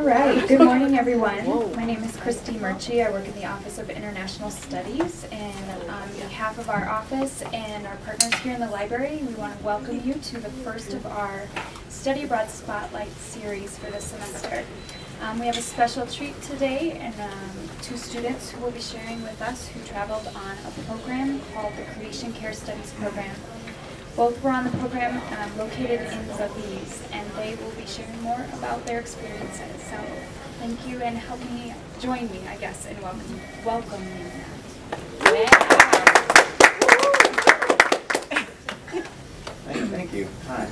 right, good morning everyone. My name is Christy Murchie. I work in the Office of International Studies, and on behalf of our office and our partners here in the library, we want to welcome you to the first of our Study Abroad Spotlight series for this semester. We have a special treat today, and two students who will be sharing with us who traveled on a program called the Creation Care Studies Program. Both were on the program located in Belize, and they will be sharing more about their experiences. So thank you, and help me, join me, I guess, in welcoming them. Thank you. Hi.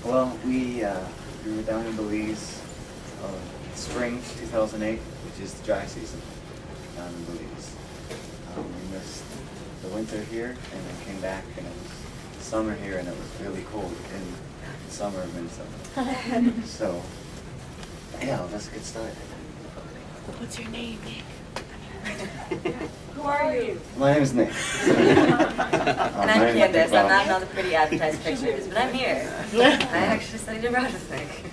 Well, we were down in Belize spring 2008, which is the dry season down in Belize. We missed the winter here, and then came back, and it was summer here, and it was really cold in the summer of Minnesota. So, yeah, let's get started. What's your name, Nick? Who are you? My name is Nick. And I'm Kandice. I'm not in all the pretty advertised pictures, but I'm here. I actually studied abroad with Nick.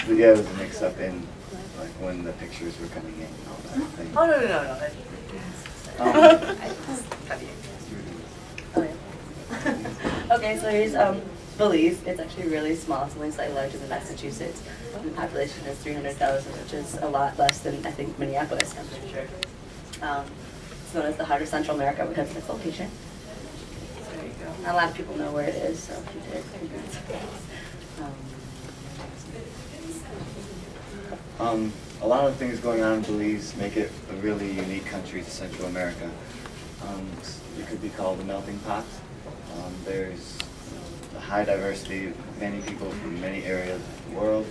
But yeah, it was a mix-up in like when the pictures were coming in and all that thing. Oh, no. Okay, so here's Belize. It's actually really small. It's only slightly larger than Massachusetts. The population is 300,000, which is a lot less than, I think, Minneapolis, I'm pretty sure. It's known as the heart of Central America because of its location. So there you go. Not a lot of people know where it is, so if you did, a lot of things going on in Belize make it a really unique country to Central America. It could be called a melting pot. There's a high diversity, many people from many areas of the world.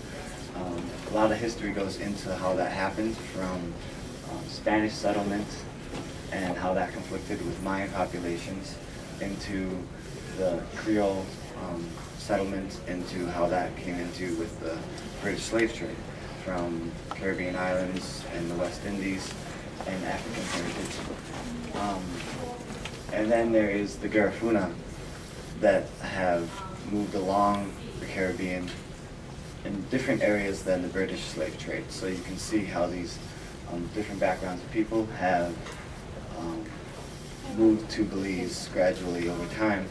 A lot of history goes into how that happened, from Spanish settlement and how that conflicted with Mayan populations, into the Creole settlement, into how that came into with the British slave trade from Caribbean islands and the West Indies and African heritage. And then there is the Garifuna that have moved along the Caribbean in different areas than the British slave trade. So you can see how these different backgrounds of people have moved to Belize gradually over time,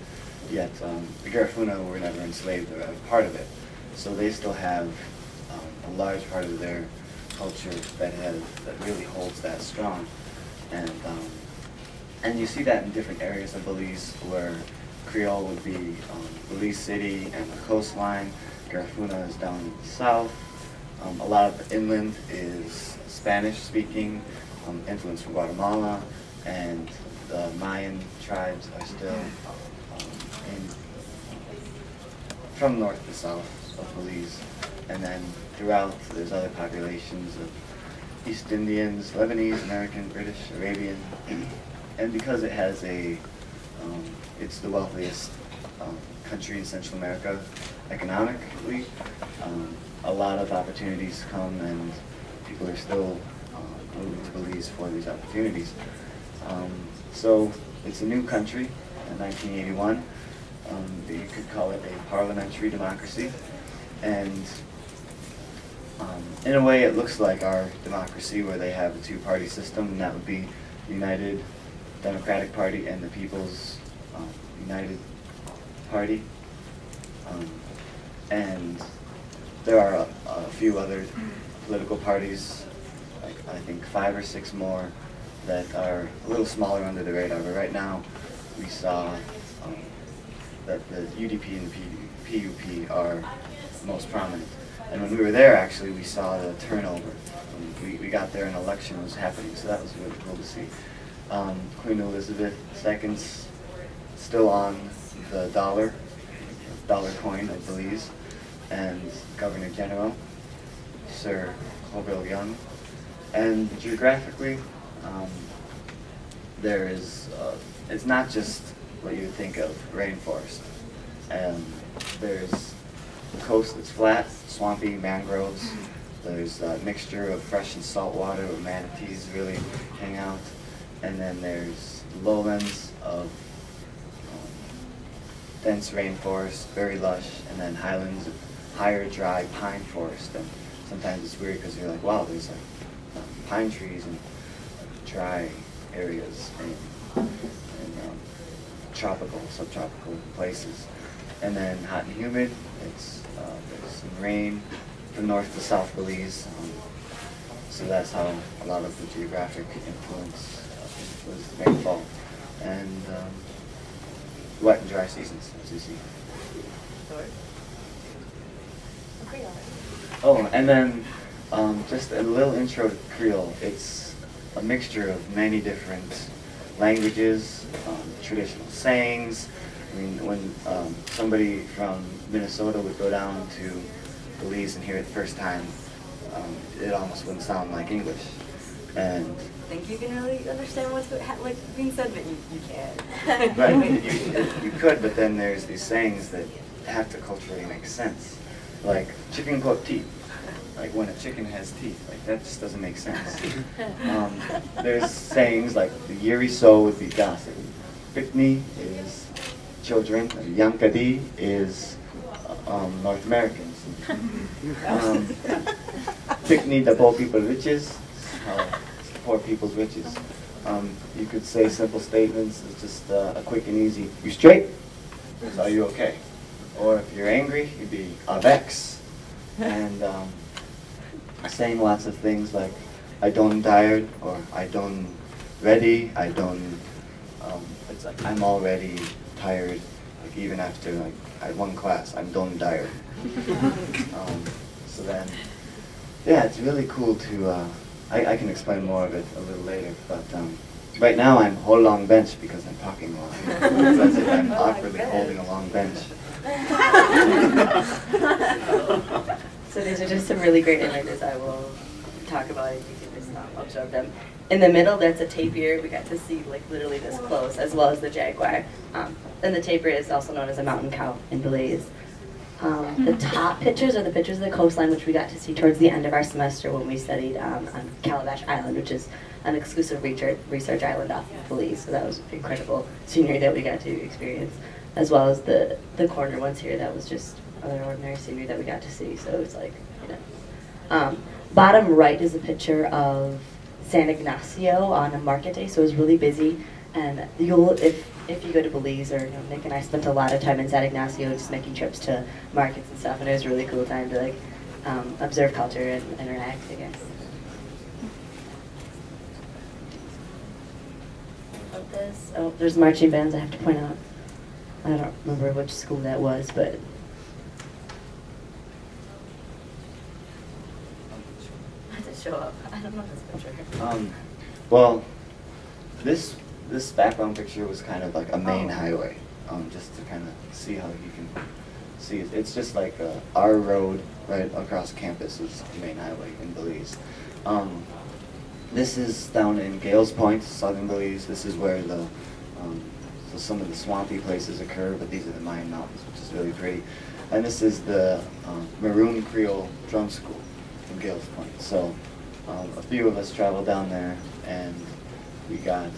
yet the Garifuna were never enslaved or a part of it. So they still have a large part of their culture that really holds that strong. And you see that in different areas of Belize, where Creole would be Belize City and the coastline. Garifuna is down in the south. A lot of the inland is Spanish-speaking, influence from Guatemala, and the Mayan tribes are still from north to south of Belize. And then throughout, there's other populations of East Indians, Lebanese, American, British, Arabian. And because it has it's the wealthiest country in Central America economically, a lot of opportunities come, and people are still moving to Belize for these opportunities. So it's a new country in 1981. You could call it a parliamentary democracy. And in a way, it looks like our democracy, where they have a two-party system, and that would be the United Democratic Party and the People's United Party. And there are a few other political parties, like I think 5 or 6 more, that are a little smaller under the radar. But right now, we saw that the UDP and the PUP are most prominent. And when we were there, actually, we saw the turnover. We got there and an election was happening, so that was really cool to see. Queen Elizabeth II's still on the dollar coin of Belize, and Governor General, Sir Colville Young. And geographically, there is, it's not just what you would think of, rainforest. There's the coast that's flat, swampy, mangroves. There's a mixture of fresh and salt water where manatees really hang out. And then there's lowlands of dense rainforest, very lush, and then highlands of higher dry pine forest, and sometimes it's weird because you're like, wow, there's like pine trees and dry areas and tropical, subtropical places. And then hot and humid, it's there's some rain from north to south Belize. So that's how a lot of the geographic influence was rainfall. And wet and dry seasons, as you see. Oh, and then just a little intro to Creole. It's a mixture of many different languages, traditional sayings. I mean, when somebody from Minnesota would go down to Belize and hear it the first time, it almost wouldn't sound like English. And I think you can really understand what's being said, but you can't. right, you could, but then there's these sayings that have to culturally make sense. Like, chicken got teeth. Like, when a chicken has teeth. Like, that just doesn't make sense. There's sayings like, the yeri so would be gossip. Pikni is children. Yankadi is North Americans. Pikni, the poor people riches. Poor people's riches. You could say simple statements. It's just a quick and easy. You straight? So are you okay? Or if you're angry, you'd be avex. And saying lots of things like I don't tired or I don't ready. I don't. It's like I'm already tired. Like even after like I had one class, I'm done tired. So then, yeah, it's really cool to. I can explain more of it a little later, but right now I'm whole long bench because I'm talking a lot. That's if I'm awkwardly holding a long bench. So these are just some really great images I will talk about and you can just observe them. In the middle, that's a tapir. We got to see like literally this close, as well as the jaguar. And the tapir is also known as a mountain cow in Belize. The top pictures are the pictures of the coastline, which we got to see towards the end of our semester when we studied on Calabash Island, which is an exclusive research island off of Belize. So that was incredible scenery that we got to experience, as well as the corner ones here. That was just other ordinary scenery that we got to see. So it's like, you know. Bottom right is a picture of San Ignacio on a market day, so it was really busy. And you'll, if you go to Belize, or Nick and I spent a lot of time in San Ignacio just making trips to markets and stuff, and it was a really cool time to like observe culture and interact, I guess. About this, oh, there's marching bands. I have to point out. I don't remember which school that was, but. Show up. I don't know this picture. Well, this background picture was kind of like a main highway, just to kind of see how you can see it. It's just like our road right across campus is the main highway in Belize. This is down in Gales Point, southern Belize. This is where the so some of the swampy places occur, but these are the Mayan Mountains, which is really pretty. And this is the Maroon Creole Drum School in Gales Point. So a few of us traveled down there, and we got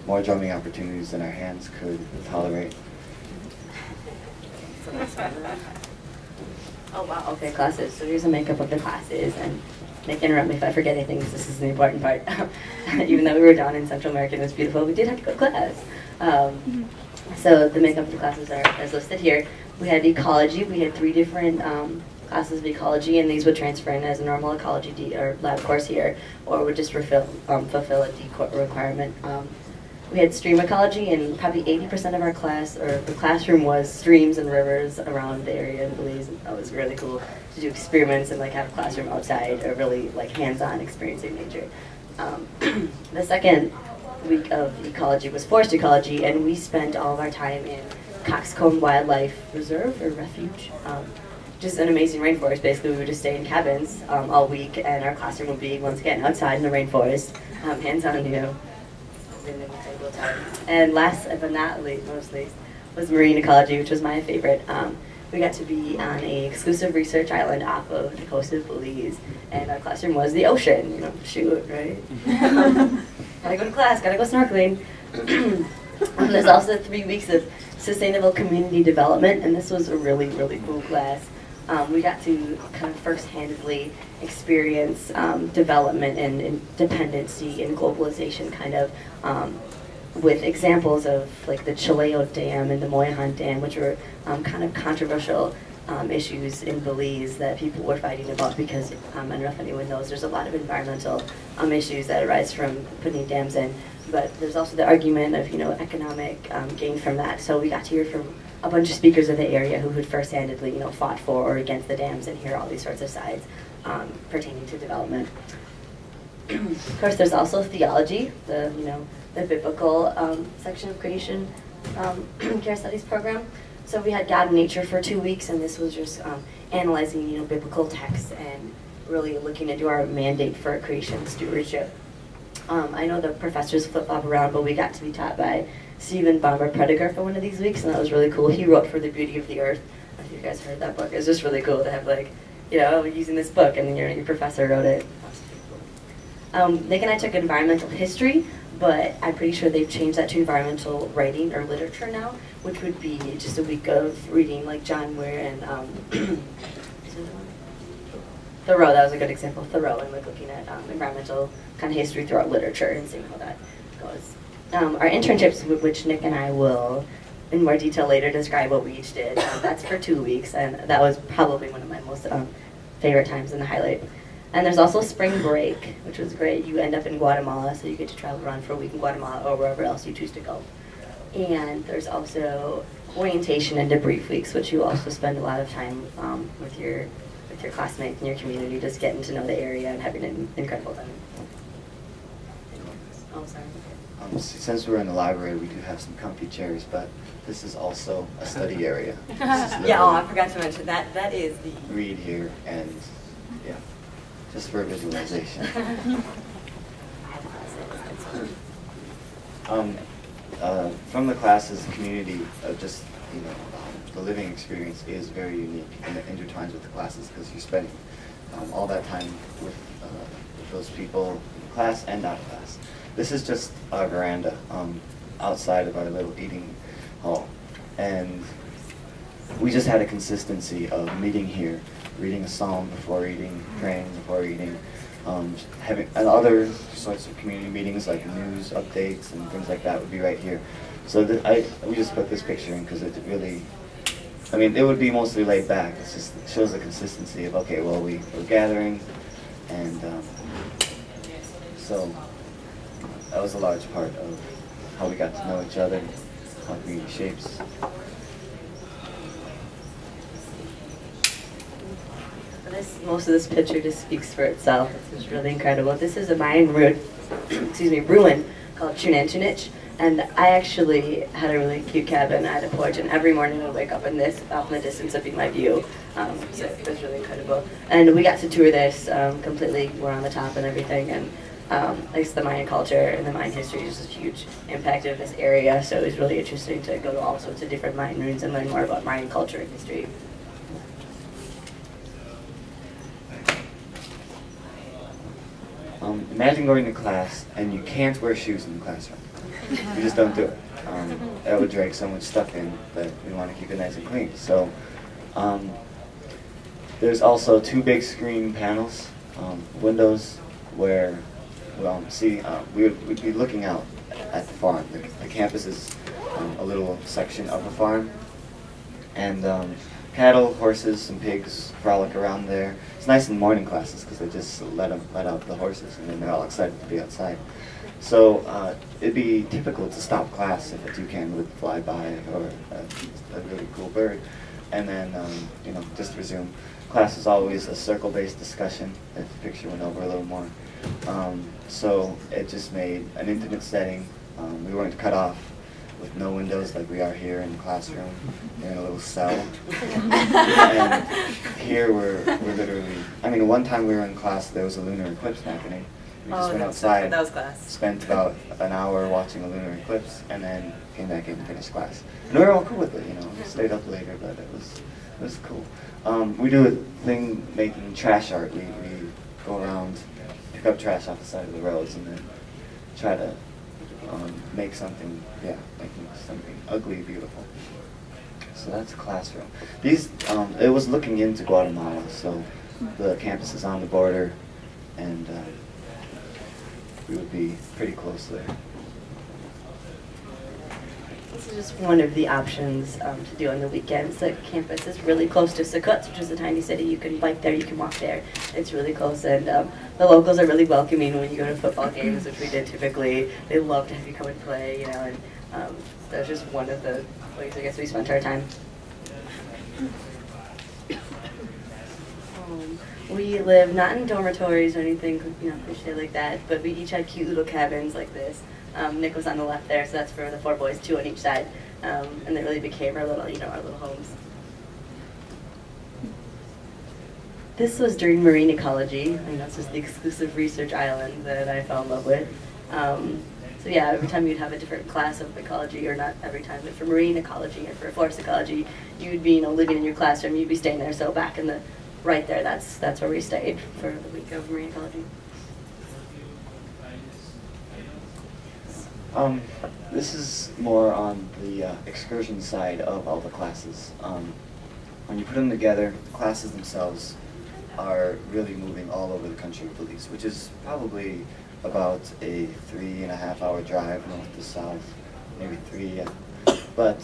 more drumming opportunities than our hands could tolerate. Oh wow, okay, classes. So here's a makeup of the classes, and Nick, interrupt me if I forget anything, because this is the important part. Even though we were down in Central America and it was beautiful, we did have to go to class. So the makeup of the classes are as listed here. We had ecology. We had 3 different classes of ecology, and these would transfer in as a normal ecology or lab course here, or would just fulfill a D requirement. We had stream ecology, and probably 80% of our class, or the classroom, was streams and rivers around the area in Belize. And that was really cool to do experiments and like have a classroom outside, or really like hands-on experiencing nature. The second week of ecology was forest ecology, and we spent all of our time in Coxcomb Wildlife Reserve or Refuge. Just an amazing rainforest. Basically, we would just stay in cabins all week, and our classroom would be, once again, outside in the rainforest, hands-on, And last but not least, was marine ecology, which was my favorite. We got to be on an exclusive research island off of the coast of Belize, and our classroom was the ocean. Shoot, right? Gotta go to class, gotta go snorkeling. There's also 3 weeks of sustainable community development, and this was a really, really cool class. We got to kind of first-handedly experience development and dependency and globalization kind of with examples of like the Chileo Dam and the Moynihan Dam, which were kind of controversial issues in Belize that people were fighting about because, I don't know if anyone knows, there's a lot of environmental issues that arise from putting dams in, but there's also the argument of, economic gain from that. So we got to hear from a bunch of speakers of the area who had first-handedly, fought for or against the dams and hear all these sorts of sides pertaining to development. Of course, there's also theology, the biblical section of creation care studies program. So we had God and Nature for 2 weeks, and this was just analyzing, biblical texts and really looking into our mandate for creation stewardship. I know the professors flip-flop around, but we got to be taught by Stephen Bomber Prediger for one of these weeks, and that was really cool. He wrote For the Beauty of the Earth. I don't know if you guys heard that book. It was just really cool to have, like, using this book, and then your professor wrote it. Nick and I took environmental history, but I'm pretty sure they've changed that to environmental writing or literature now, which would be just a week of reading like John Muir and Thoreau. That was a good example, Thoreau, and like looking at environmental kind of history throughout literature and seeing how that goes. Our internships, which Nick and I will in more detail later describe what we each did, that's for 2 weeks, and that was probably one of my most favorite times and the highlight. And there's also spring break, which was great. You end up in Guatemala, so you get to travel around for a week in Guatemala or wherever else you choose to go. And there's also orientation and debrief weeks, which you also spend a lot of time with your classmates and your community, just getting to know the area and having an incredible time. Oh, sorry. Since we're in the library, we do have some comfy chairs, but this is also a study area. Yeah, I forgot to mention that. That is the... Read here and, yeah. Just for visualization. From the classes, community, the living experience is very unique and it intertwines with the classes because you're spending all that time with those people in class and out of class. This is just our veranda outside of our little eating hall, and we just had a consistency of meeting here, reading a psalm before eating, praying before eating, having and other sorts of community meetings like news updates and things like that would be right here. So we just put this picture in because it really, it would be mostly laid back. It shows the consistency of, okay, well, we're gathering, and so that was a large part of how we got to know each other, how community shapes. Most of this picture just speaks for itself. It's really incredible. This is a Mayan ruin called Chunanchunich, and I actually had a really cute cabin. I had a porch, and every morning I would wake up in this out in the distance would be my view. So it was really incredible. And we got to tour this completely. We're on the top and everything, and I guess the Mayan culture and the Mayan history is a huge impact of this area. So it was really interesting to go to all sorts of different Mayan ruins and learn more about Mayan culture and history. Imagine going to class and you can't wear shoes in the classroom. You just don't do it. That would drag so much stuff in that we want to keep it nice and clean. So there's also 2 big screen panels, windows, where we'd be looking out at the farm. The campus is a little section of the farm, and cattle, horses, and pigs frolic around there. It's nice in morning classes because they just let out the horses, and then they're all excited to be outside. So it'd be typical to stop class if a toucan would fly by or a really cool bird, and then just resume. Class is always a circle-based discussion if the picture went over a little more. So it just made an intimate setting. We weren't cut off with no windows like we are here in the classroom. We're in a little cell. And here we're literally, one time we were in class, there was a lunar eclipse happening. We just went outside, that was class. Spent about an hour watching a lunar eclipse, and then came back in and finished class. And we were all cool with it, We stayed up later, but it was cool. We do a thing making trash art. We go around, pick up trash off the side of the roads, and then try to make something, making something ugly beautiful. So that's a classroom. These, it was looking into Guatemala, so the campus is on the border, and we would be pretty close there. This is just one of the options to do on the weekends. The campus is really close to Sakut, which is a tiny city. You can bike there, you can walk there. It's really close, and the locals are really welcoming when you go to football games, which we did typically. They love to have you come and play, you know, and that's just one of the ways I guess we spent our time. We live not in dormitories or anything, you know, cliche like that, but we each had cute little cabins like this. Nick was on the left there, so that's for the 4 boys, 2 on each side, and they really became our little, our little homes. This was during marine ecology. I know this was the exclusive research island that I fell in love with. So yeah, every time you'd have a different class of ecology, or not every time, but for marine ecology or for forest ecology, you'd be, living in your classroom, you'd be staying there. So back in the right there, that's where we stayed for the week of marine ecology. This is more on the excursion side of all the classes. When you put them together, the classes themselves are really moving all over the country of Belize, which is probably about a 3.5-hour drive north to south, maybe 3. But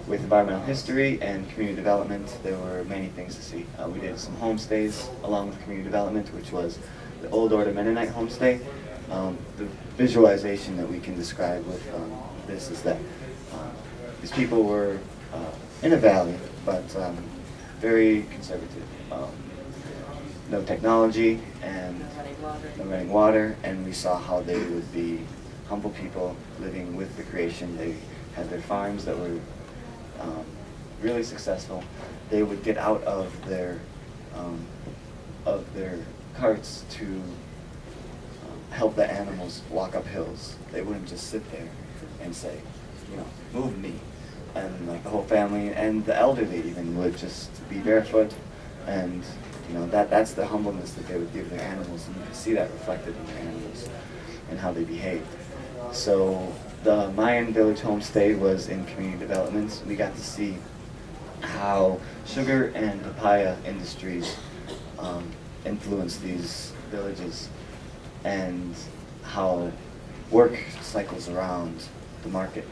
with environmental history and community development, there were many things to see. We did some homestays along with community development, which was the Old Order Mennonite homestay. The visualization that we can describe with this is that these people were in a valley, but very conservative. No technology and no running water, and we saw how they would be humble people living with the creation. They had their farms that were really successful. They would get out of their carts to help the animals walk up hills. They wouldn't just sit there and say, move me. And like the whole family and the elderly even would just be barefoot, and that's the humbleness that they would give their animals, and you can see that reflected in their animals and how they behaved. So the Mayan village homestay was in community development. We got to see how sugar and papaya industries influenced these villages, and how work cycles around the market.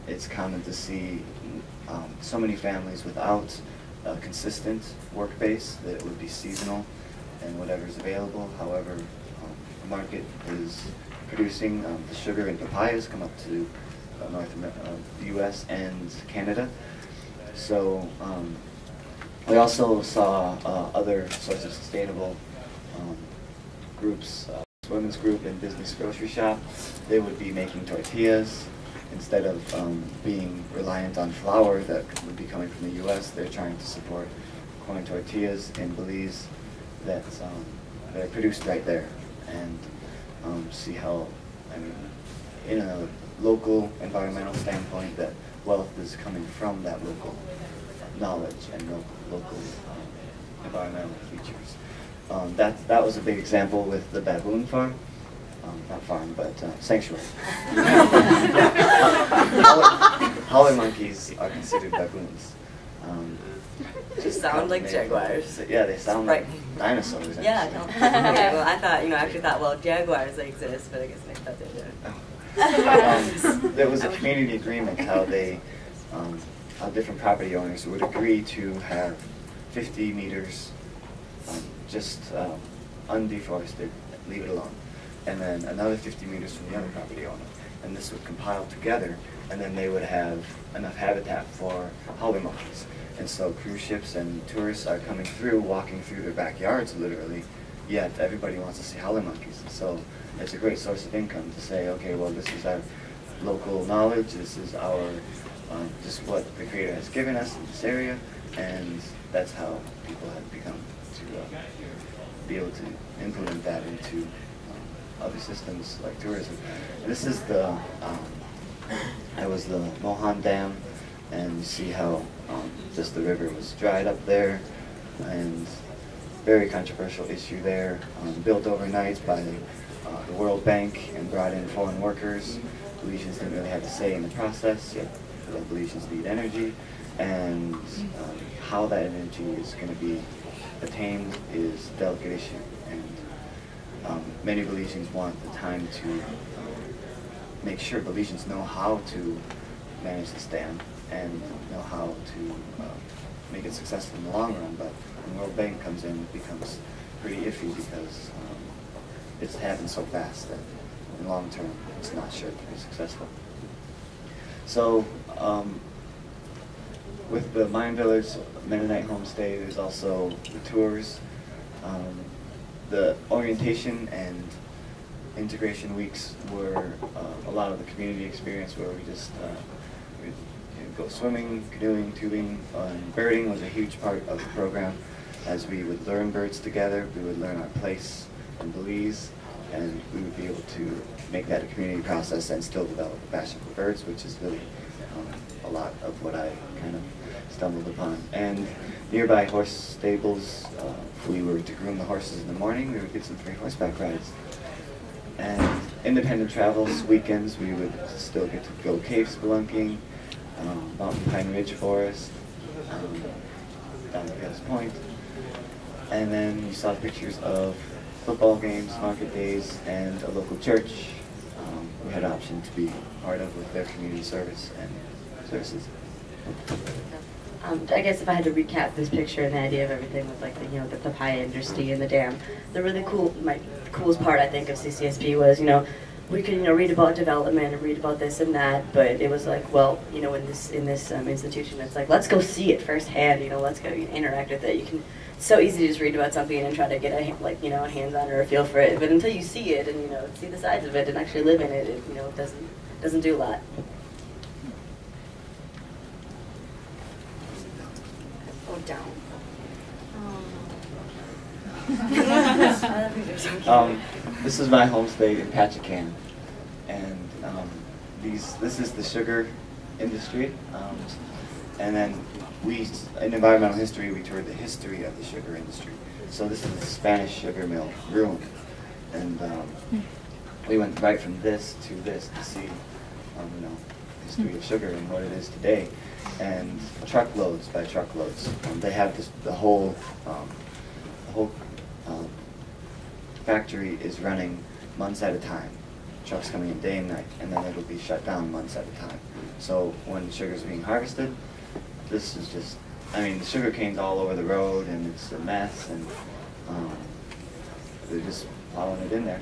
It's common to see so many families without a consistent work base, that it would be seasonal and whatever's available. However, the market is producing the sugar and papayas come up to the U.S. and Canada. So we also saw other sorts of sustainable groups, women's group and business grocery shop. They would be making tortillas instead of being reliant on flour that would be coming from the U.S. They're trying to support corn tortillas in Belize that are produced right there, and see how, in a local environmental standpoint, that wealth is coming from that local knowledge and local environmental features. That was a big example with the baboon farm. Not farm, but sanctuary. Howler monkeys are considered baboons. Just sound like jaguars. Yeah, they sound like dinosaurs. Yeah. Okay, well, I thought, actually thought, well, jaguars they exist, but I guess Nick thought they did. There was a community agreement how how different property owners would agree to have 50 meters just undeforested, leave it alone, and then another 50 meters from the other property owner, and this would compile together, and then they would have enough habitat for howler monkeys. And so cruise ships and tourists are coming through, walking through their backyards literally, yet everybody wants to see howler monkeys. So it's a great source of income to say, okay, well, this is our local knowledge, this is our just what the Creator has given us in this area, and that's how people have become to be able to implement that into other systems like tourism. This is the Mohan Dam, and you see how just the river was dried up there, and very controversial issue there, built overnight by the World Bank and brought in foreign workers. Belizeans didn't really have a say in the process, yet the Belizeans need energy, and how that energy is going to be attained is a delicate issue. And many Belizeans want the time to make sure Belizeans know how to manage this dam and know how to make it successful in the long run. But when the World Bank comes in, it becomes pretty iffy because it's happened so fast that in the long term it's not sure to be successful. So with the Mine Village Mennonite Homestay, there's also the tours, the orientation and integration weeks were a lot of the community experience where we just we'd go swimming, canoeing, tubing, and birding was a huge part of the program. As we would learn birds together, we would learn our place in Belize, and we would be able to make that a community process and still develop a passion for birds, which is really a lot of what I kind of stumbled upon. And nearby horse stables, if we were to groom the horses in the morning, we would get some free horseback rides. And independent travels, weekends, we would still get to go cave spelunking, Mountain Pine Ridge Forest, down to Gus Point. And then you saw pictures of football games, market days, and a local church we had an option to be part of with their community service and services. I guess if I had to recap this picture and the idea of everything with like the pie industry and the dam, the really coolest part I think of CCSP was we could read about development and read about this and that, but it was like, well, in this institution it's like, let's go see it firsthand, let's go interact with it. You can, it's so easy to just read about something and try to get a hands-on or a feel for it, but until you see it and see the sides of it and actually live in it, it doesn't do a lot. Oh, down. This is my homestay in Pachacan, and this is the sugar industry, and then in environmental history we toured the history of the sugar industry. So this is the Spanish sugar mill ruin, and we went right from this to see history of sugar and what it is today, and truckloads by truckloads. They have the whole factory is running months at a time. Trucks coming in day and night, and then it'll be shut down months at a time. So when sugar is being harvested, this is just, the sugar cane's all over the road, and it's a mess, and they're just plowing it in there.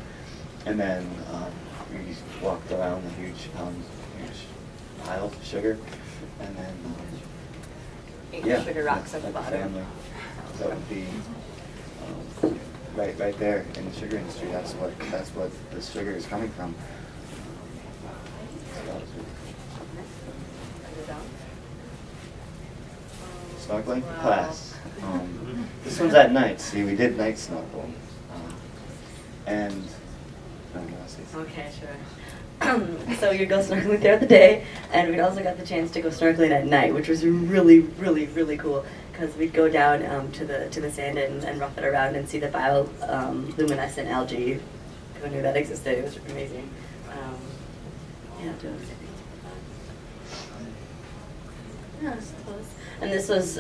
And then we walked around the huge piles of sugar, and then sugar rocks at the bottom. Family. That would be right there in the sugar industry. That's what the sugar is coming from. Snorkeling class. This one's at night. See, we did night snorkel, and okay, sure. So you'd go snorkeling throughout the day, and we'd also got the chance to go snorkeling at night, which was really, really, really cool. Because we'd go down to the sand and rough it around and see the bioluminescent algae. Who knew that existed? It was amazing. I suppose. And this was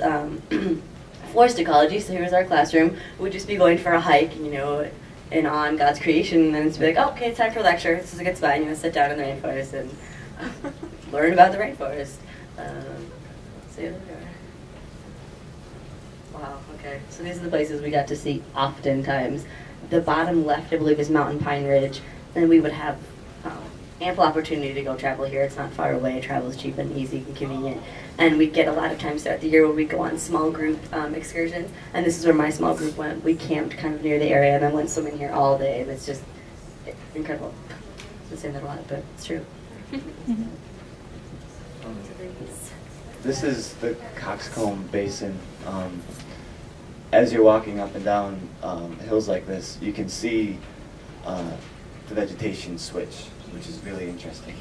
forest ecology. So here was our classroom. We'd just be going for a hike, and on God's creation, and then it's be like, oh, okay, it's time for lecture. This is a good spot. Sit down in the rainforest and learn about the rainforest. So yeah, there we are. Wow, okay. So these are the places we got to see oftentimes. The bottom left, I believe, is Mountain Pine Ridge. And we would have ample opportunity to go travel here. It's not far away. Travel is cheap and easy and convenient. And we get a lot of times throughout the year where we go on small group excursions. And this is where my small group went. We camped kind of near the area and then went swimming here all day. And it's just incredible. I'm saying that a lot, but it's true. This is the Coxcomb Basin. As you're walking up and down hills like this, you can see the vegetation switch, which is really interesting.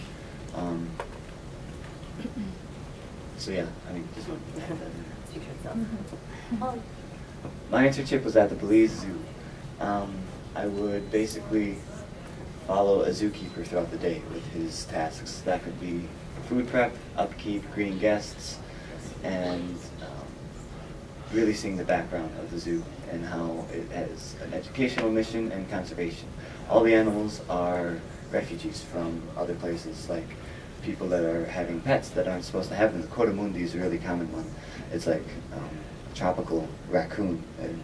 So yeah, just my internship was at the Belize Zoo. I would basically follow a zookeeper throughout the day with his tasks. That could be food prep, upkeep, greeting guests, and really seeing the background of the zoo and how it has an educational mission and conservation. All the animals are refugees from other places, like people that are having pets that aren't supposed to have them. The coatamundi is a really common one. It's like a tropical raccoon, and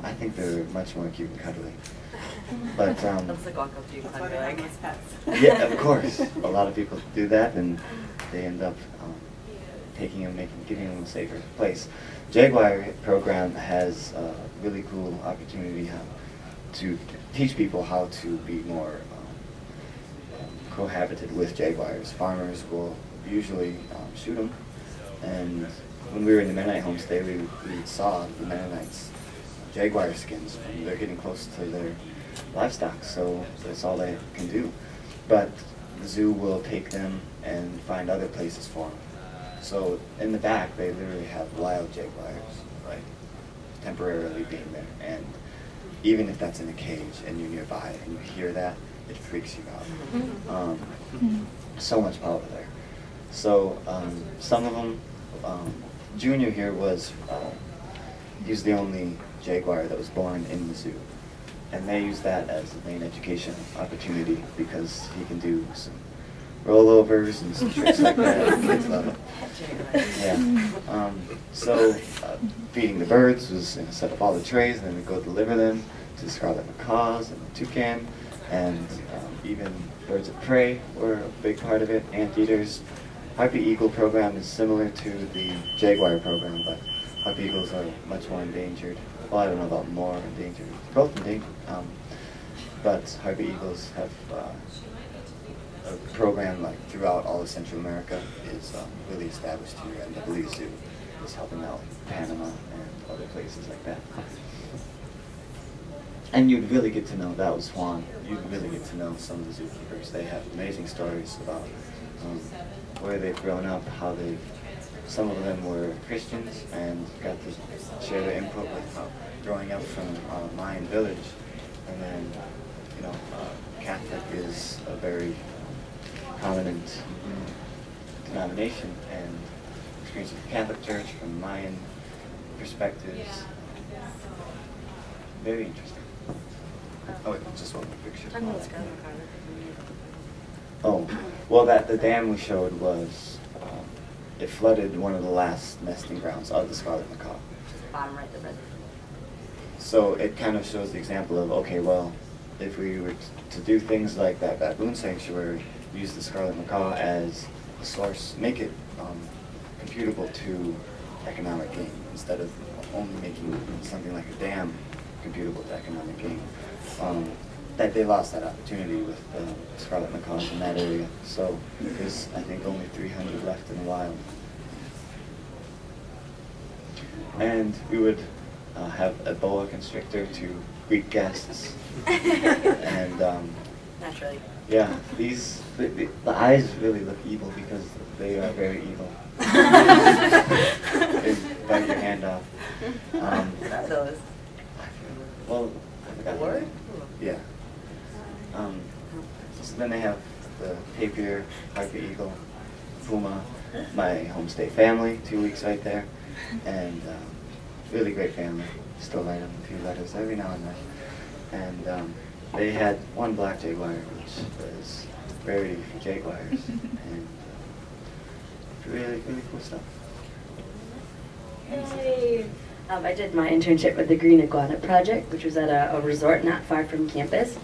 I think they're much more cute and cuddly. But Looks like walk up to you and hug your leg. yeah, of course. A lot of people do that, and they end up taking them, getting them a safer place. Jaguar program has a really cool opportunity to teach people how to be more cohabited with jaguars. Farmers will usually shoot them, and when we were in the Mennonite homestay, we saw the Mennonites jaguar skins. They're getting close to their livestock, so that's all they can do. But the zoo will take them and find other places for them. So in the back, they literally have wild jaguars, like temporarily being there. And even if that's in a cage and you're nearby and you hear that, it freaks you out. So much power there. So some of them, Junior here was, he's the only jaguar that was born in the zoo. And they use that as the main education opportunity because he can do some rollovers and some tricks like that. Kids love it. Yeah. So feeding the birds was set up all the trays, and then we go deliver them to the scarlet macaws and the toucan, and even birds of prey were a big part of it. Anteaters. Harpy Eagle program is similar to the jaguar program, but harpy eagles are much more endangered. Well, I don't know about more endangered. Both endangered. But harpy eagles have a program like throughout all of Central America is really established here, and the Belize Zoo is helping out Panama and other places like that. And you'd really get to know, that was Juan, you'd really get to know some of the zookeepers. They have amazing stories about where they've grown up, how they've, some of them were Christians and got to share their input with growing up from a Mayan village. And then, you know, Catholic is a very prominent denomination, and experience with the Catholic Church from Mayan perspectives. Very interesting. Oh, wait, just one more picture. Oh, well, the dam we showed was, it flooded one of the last nesting grounds of the scarlet macaw. Bottom right, the red. So it kind of shows the example of, okay, well, if we were to do things like that baboon sanctuary, use the scarlet macaw as a source, make it computable to economic gain instead of only making something like a dam computable to economic gain. That they lost that opportunity with scarlet macaws in that area. So there's, I think, only 300 left in the wild. And we would have a boa constrictor to greet guests. And naturally. yeah, these the eyes really look evil because they are very evil. They bite your hand off. Those. Well, I forgot the Word? name. Yeah. So then they have the tapir, harpy eagle, puma, my homestay family, 2 weeks right there, and really great family. Still write them a few letters every now and then. And they had one black jaguar, which was rarity for jaguars, and really, really cool stuff. Yay! I did my internship with the Green Iguana Project, which was at a resort not far from campus.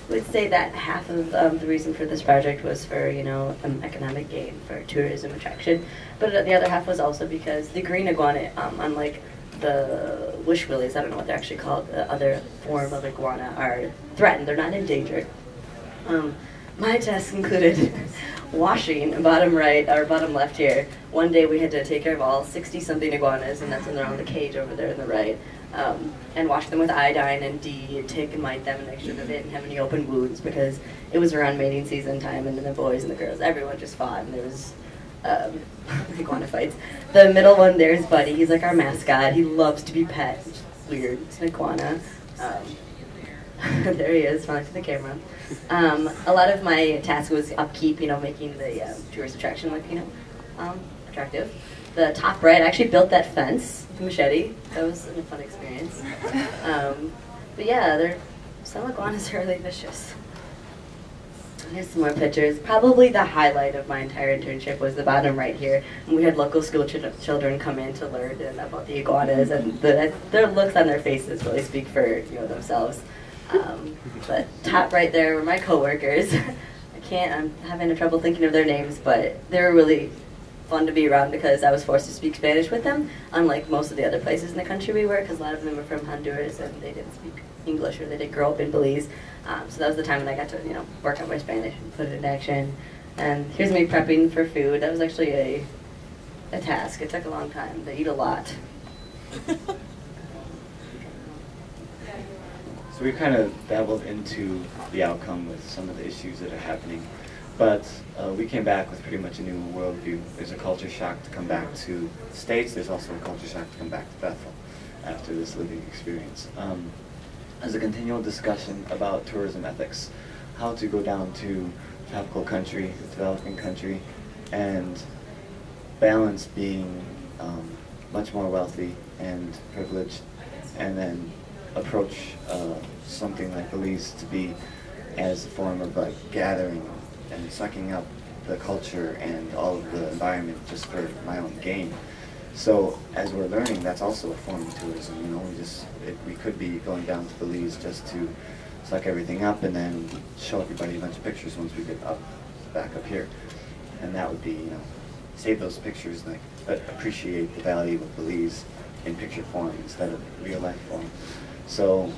I would say that half of the reason for this project was for, you know, economic gain, for tourism attraction. But the other half was also because the green iguana, unlike the wish willies, I don't know what they're actually called, the other form of iguana, are threatened. They're not endangered. My task included washing, bottom right, or bottom left here. One day we had to take care of all 60-something iguanas, and that's when they're on the cage over there in the right, and wash them with iodine and D, and tick and mite them, and make sure that they didn't have any open wounds, because it was around mating season time, and then the boys and the girls, everyone just fought, and there was iguana fights. The middle one there is Buddy. He's like our mascot. He loves to be pet. It's weird. It's an iguana. There he is, smiling to the camera. A lot of my task was upkeep, making the tourist attraction look, attractive. The top right, I actually built that fence with a machete. That was a fun experience. But yeah, some iguanas are really vicious. Here's some more pictures. Probably the highlight of my entire internship was the bottom right here. And we had local school children come in to learn about the iguanas, and their looks on their faces really speak for themselves. But top right there were my coworkers. I'm having trouble thinking of their names, but they were really fun to be around because I was forced to speak Spanish with them, unlike most of the other places in the country we were, because a lot of them were from Honduras and they didn't speak English, or they didn't grow up in Belize. So that was the time when I got to work on my Spanish and put it into action. And here's me prepping for food. That was actually a task. It took a long time. They eat a lot. So we kind of dabbled into the outcome with some of the issues that are happening, but we came back with pretty much a new worldview. There's a culture shock to come back to the States. There's also a culture shock to come back to Bethel after this living experience. There's a continual discussion about tourism ethics, how to go down to tropical country, developing country, and balance being much more wealthy and privileged, and then approach something like Belize to be as a form of gathering and sucking up the culture and all of the environment just for my own gain. So as we're learning, that's also a form of tourism. We could be going down to Belize just to suck everything up and then show everybody a bunch of pictures once we get back up here, and that would be save those pictures, but appreciate the value of Belize in picture form instead of real life form. So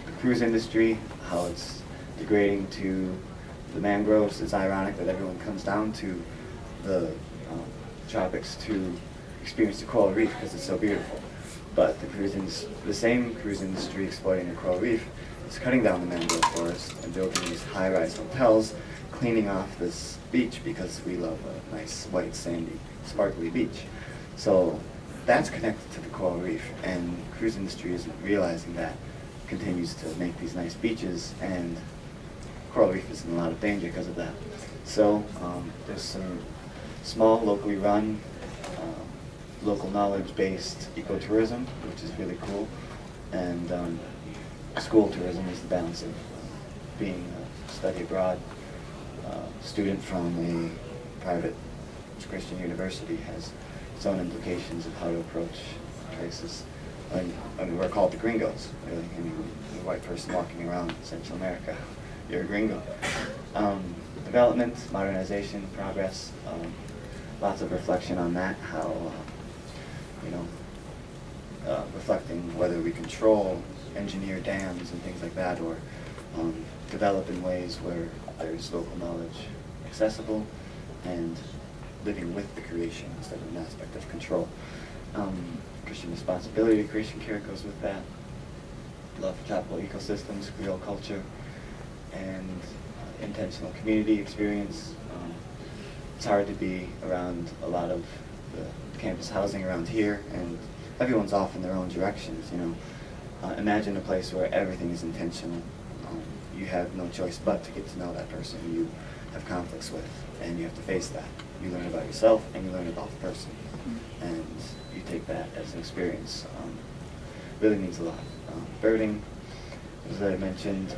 the cruise industry, how it's degrading to the mangroves. It's ironic that everyone comes down to the tropics to experience the coral reef because it's so beautiful. But the same cruise industry exploiting the coral reef is cutting down the mangrove forest and building these high-rise hotels, cleaning off this beach because we love a nice white, sandy, sparkly beach. So that's connected to the coral reef, and the cruise industry isn't realizing that, continues to make these nice beaches, and coral reef is in a lot of danger because of that. So there's some small, locally run, local knowledge-based ecotourism, which is really cool, and school tourism is the balance of being a study abroad student from a private Christian university has its own implications of how to approach places. I mean, we're called the gringos, really. I mean, a white person walking around Central America, you're a gringo. Development, modernization, progress, lots of reflection on that, how, reflecting whether we control, engineer dams and things like that, or develop in ways where there's local knowledge accessible, and living with the creation instead of an aspect of control. Christian responsibility to creation care goes with that. Love for tropical ecosystems, Creole culture, and intentional community experience. It's hard to be around a lot of the campus housing around here, and everyone's off in their own directions. Imagine a place where everything is intentional. You have no choice but to get to know that person you have conflicts with, and you have to face that. You learn about yourself, and you learn about the person, and you take that as an experience. Really means a lot. Birding, as I mentioned,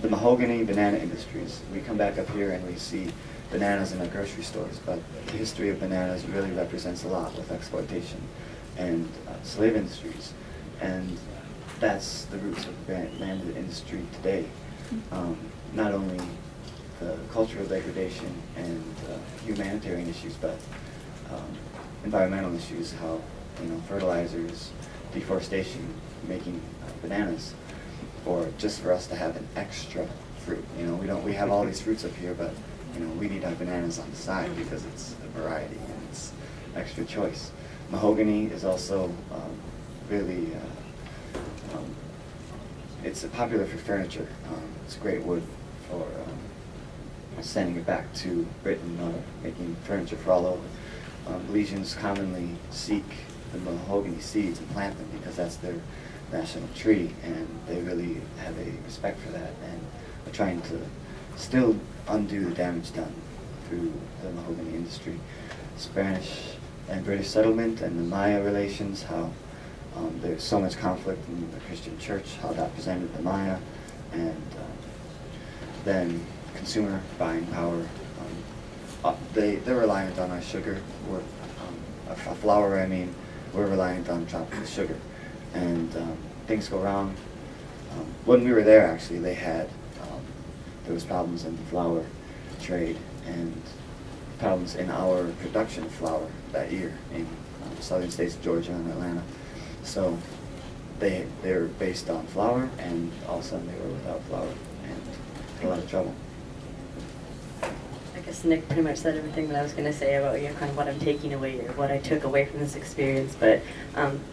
the mahogany banana industries. We come back up here and we see bananas in our grocery stores, but the history of bananas really represents a lot with exploitation and slave industries, and that's the roots of the banana industry today. Not only the cultural degradation and humanitarian issues, but environmental issues, how fertilizers, deforestation, making bananas, or just for us to have an extra fruit. We have all these fruits up here, but we need our bananas on the side because it's a variety and it's extra choice. Mahogany is also really it's popular for furniture. It's a great wood for sending it back to Britain or making furniture for all over. Belizeans commonly seek the mahogany seeds and plant them because that's their national tree, and they really have a respect for that, and are trying to still undo the damage done through the mahogany industry. Spanish and British settlement and the Maya relations, how there's so much conflict in the Christian church, how that presented the Maya, and then consumer buying power. They're reliant on our sugar. Our flour, I mean, we're reliant on tropical sugar. And things go wrong. When we were there, actually, there was problems in the flour trade and problems in our production of flour that year in the southern states of Georgia and Atlanta. So they were based on flour, and all of a sudden they were without flour and in a lot of trouble. I guess Nick pretty much said everything that I was going to say about, you know, kind of what I'm taking away or what I took away from this experience. But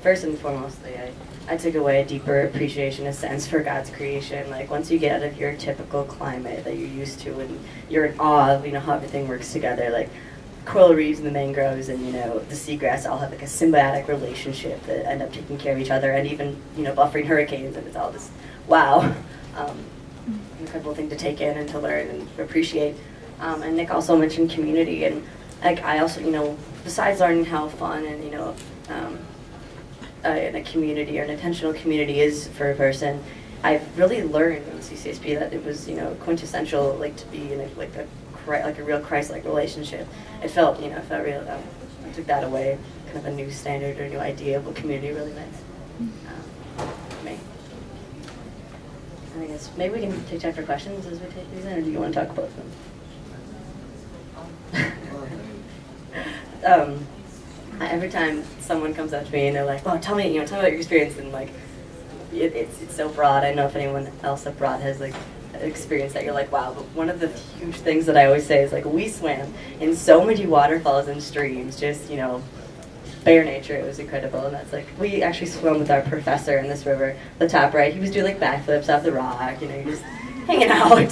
first and foremostly, I took away a deeper appreciation, a sense for God's creation. Like, once you get out of your typical climate that you're used to, and you're in awe of, you know, how everything works together, like coral reefs and the mangroves and, you know, the seagrass all have like a symbiotic relationship that end up taking care of each other, and even, you know, buffering hurricanes, and it's all this, wow, incredible thing to take in and to learn and appreciate. And Nick also mentioned community, and like I also, you know, besides learning how fun and, you know, in a community or an intentional community is for a person, I've really learned in CCSP that it was, you know, quintessential, like, to be in a real Christ-like relationship. It felt, you know, real. I took that away, kind of a new standard or new idea of what community really meant for me. I guess maybe we can take time for questions as we take these in, or do you want to talk about them? Every time someone comes up to me and they're like, "Oh, tell me about your experience," and like, it's so broad. I don't know if anyone else abroad has like an experience that you're like, "Wow!" But one of the huge things that I always say is like, we swam in so many waterfalls and streams, just, you know, bare nature. It was incredible, and that's like, we actually swam with our professor in this river. The top right, he was doing like backflips off the rock. You know, you're just hanging out.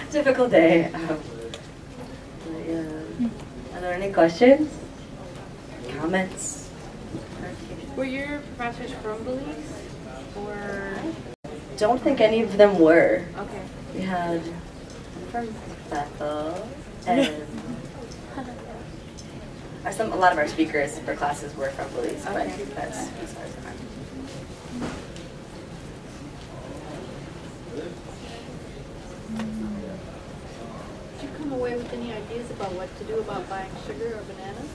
Typical day. Are there any questions? Comments? Were your professors from Belize, or? Don't think any of them were. Okay. We had from Bethel, and a lot of our speakers for classes were from Belize, but Okay. that's as far as I know. Did you come away with any ideas about what to do about buying sugar or bananas?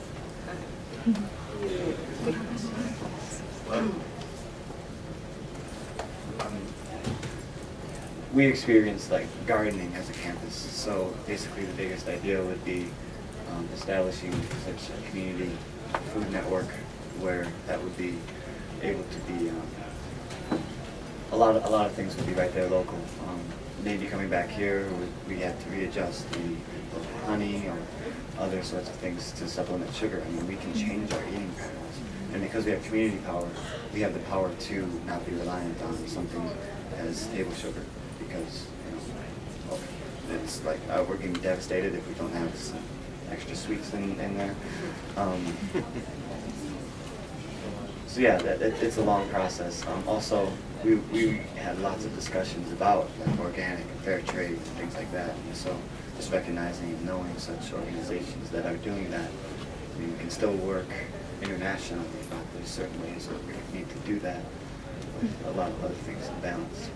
We experienced like gardening as a campus, so basically the biggest idea would be establishing such a community food network where that would be able to be a lot of things would be right there local. Maybe coming back here, we had to readjust the honey or other sorts of things to supplement sugar. I mean, we can change our eating patterns, and because we have community power, we have the power to not be reliant on something as table sugar, because, you know, it's like we're getting devastated if we don't have some extra sweets in there. So yeah, it's a long process. Also, we had lots of discussions about like organic and fair trade and things like that. And so just recognizing and knowing such organizations that are doing that, I mean, we can still work internationally, but there's certain ways that we need to do that with a lot of other things in balance.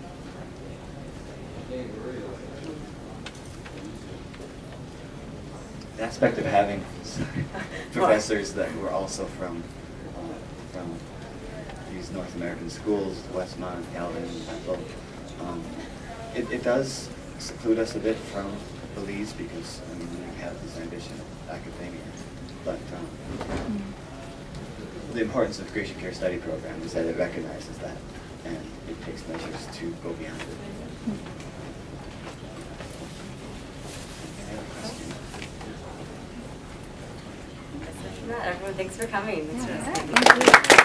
The aspect of having professors that were also from these North American schools, Westmont, Calvin, Bethel, it does seclude us a bit from Belize, because I mean, we have this ambition of academia, but the importance of the Creation Care Study Program is that it recognizes that, and it takes measures to go beyond it. Everyone, thanks for coming. Thanks for listening. Thank you.